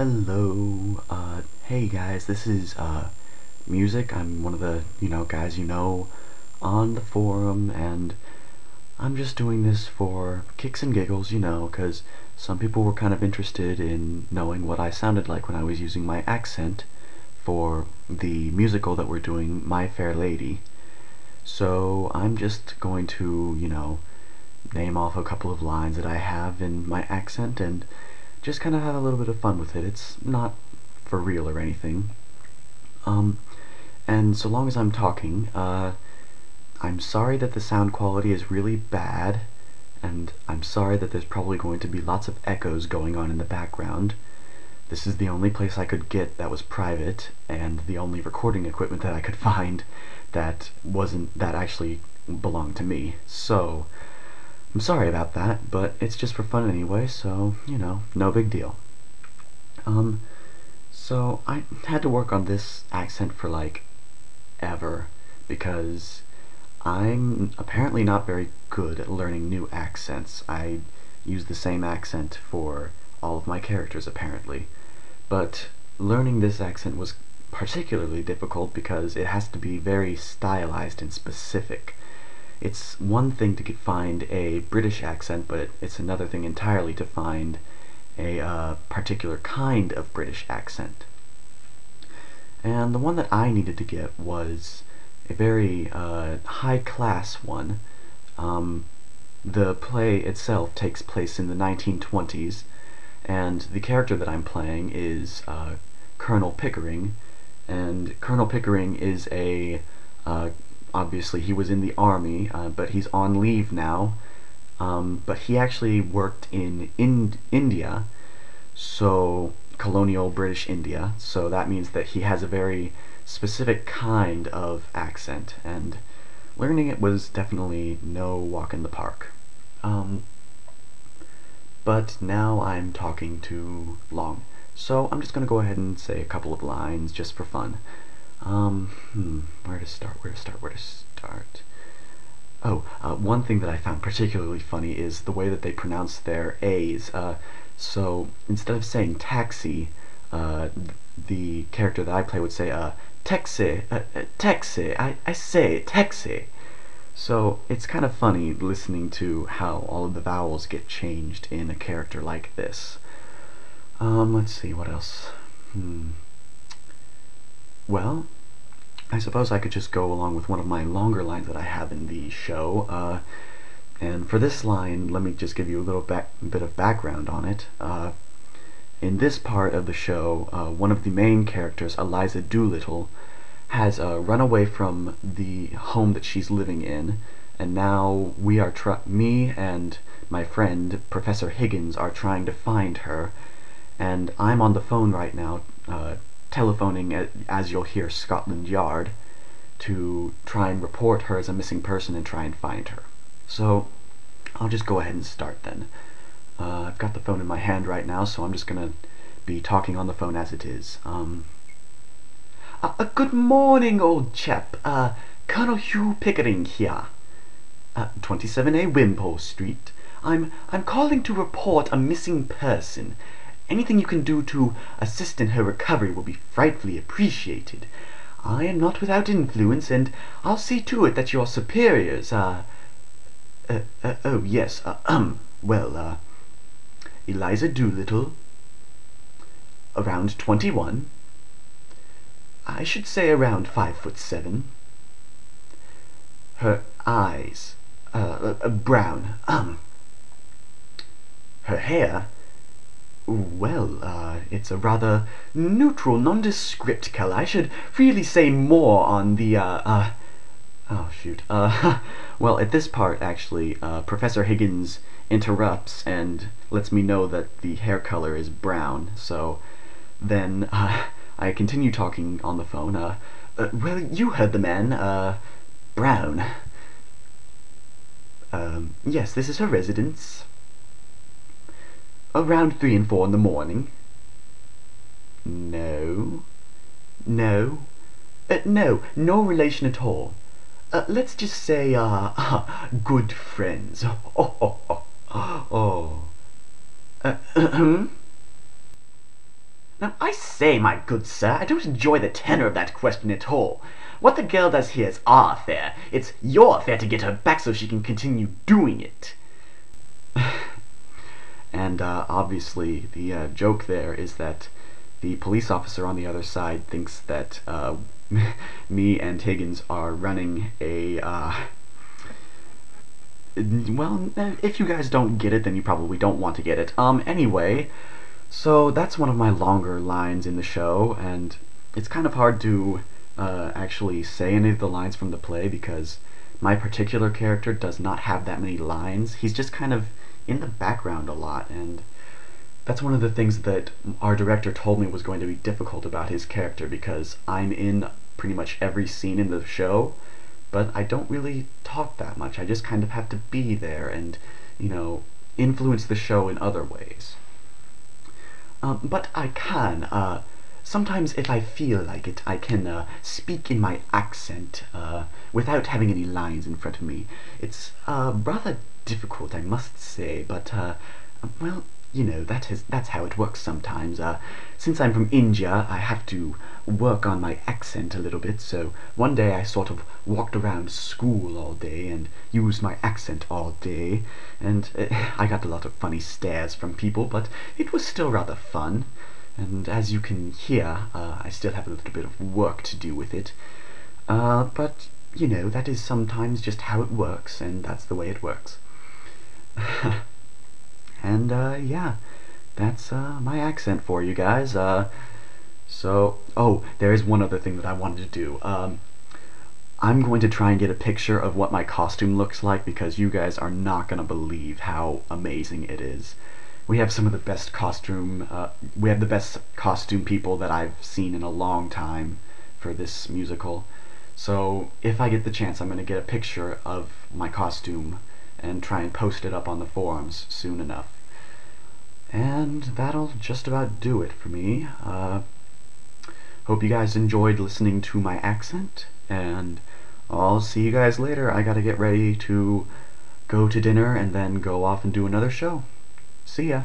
Hello, hey guys, this is, Music. I'm one of the, guys on the forum, and I'm just doing this for kicks and giggles, 'cause some people were kind of interested in knowing what I sounded like when I was using my accent for the musical that we're doing, My Fair Lady. So I'm just going to, name off a couple of lines that I have in my accent and just kind of have a little bit of fun with it. It's not for real or anything. Um, and so long as I'm talking, I'm sorry that the sound quality is really bad, and I'm sorry that there's probably going to be lots of echoes going on in the background. This is the only place I could get that was private, and the only recording equipment that I could find that actually belonged to me. So I'm sorry about that, but it's just for fun anyway, so, no big deal. So I had to work on this accent for like ever, because I'm apparently not very good at learning new accents. I use the same accent for all of my characters apparently, but learning this accent was particularly difficult because it has to be very stylized and specific. It's one thing to find a British accent, but it's another thing entirely to find a particular kind of British accent. And the one that I needed to get was a very high-class one. The play itself takes place in the 1920s, and the character that I'm playing is Colonel Pickering, and Colonel Pickering is obviously he was in the army, but he's on leave now, but he actually worked in India, so colonial British India, so that means that he has a very specific kind of accent, and learning it was definitely no walk in the park. But now I'm talking too long, so I'm just going to go ahead and say a couple of lines just for fun. Where to start? Oh, one thing that I found particularly funny is the way that they pronounce their A's. So instead of saying taxi, the character that I play would say, taxi, taxi, I say taxi. So it's kind of funny listening to how all of the vowels get changed in a character like this. Let's see, what else? Well, I suppose I could just go along with one of my longer lines that I have in the show, and for this line, let me just give you a little bit of background on it. In this part of the show, one of the main characters, Eliza Doolittle, has run away from the home that she's living in, and now me and my friend, Professor Higgins, are trying to find her, and I'm on the phone right now, telephoning, as you'll hear, Scotland Yard, to try and report her as a missing person and try and find her. So I'll just go ahead and start then. I've got the phone in my hand right now, so I'm just going to be talking on the phone as it is. Good morning, old chap. Colonel Hugh Pickering here. 27A Wimpole Street. I'm calling to report a missing person. Anything you can do to assist in her recovery will be frightfully appreciated. I am not without influence, and I'll see to it that your superiors, oh yes, well, Eliza Doolittle, around 21, I should say around 5'7", her eyes, brown, her hair, well, it's a rather neutral, nondescript color. I should really say more on the, oh shoot, well, at this part, actually, Professor Higgins interrupts and lets me know that the hair color is brown, so then, I continue talking on the phone, well, you heard the man, brown. Yes, this is her residence. Around 3 and 4 in the morning. No. No. No relation at all. Let's just say, good friends. Oh. Now, I say, my good sir, I don't enjoy the tenor of that question at all. What the girl does here is our affair. It's your affair to get her back so she can continue doing it. And obviously, the joke there is that the police officer on the other side thinks that me and Higgins are running a. Well, if you guys don't get it, then you probably don't want to get it. Anyway, so that's one of my longer lines in the show, and it's kind of hard to actually say any of the lines from the play because my particular character does not have that many lines. He's just kind of in the background a lot, and that's one of the things that our director told me was going to be difficult about his character because I'm in pretty much every scene in the show, but I don't really talk that much. I just kind of have to be there and, influence the show in other ways. But I can. Sometimes if I feel like it, I can speak in my accent without having any lines in front of me. It's rather difficult, I must say, but, well, that's how it works sometimes. Since I'm from India, I have to work on my accent a little bit, so one day I sort of walked around school all day and used my accent all day, and I got a lot of funny stares from people, but it was still rather fun. And as you can hear, I still have a little bit of work to do with it. But, that is sometimes just how it works, and that's the way it works. And, yeah, that's my accent for you guys. There is one other thing that I wanted to do. I'm going to try and get a picture of what my costume looks like because you guys are not going to believe how amazing it is. We have some of the best we have the best costume people that I've seen in a long time for this musical. So if I get the chance, I'm going to get a picture of my costume and try and post it up on the forums soon enough. And that'll just about do it for me. Hope you guys enjoyed listening to my accent, and I'll see you guys later. I gotta get ready to go to dinner and then go off and do another show. See ya.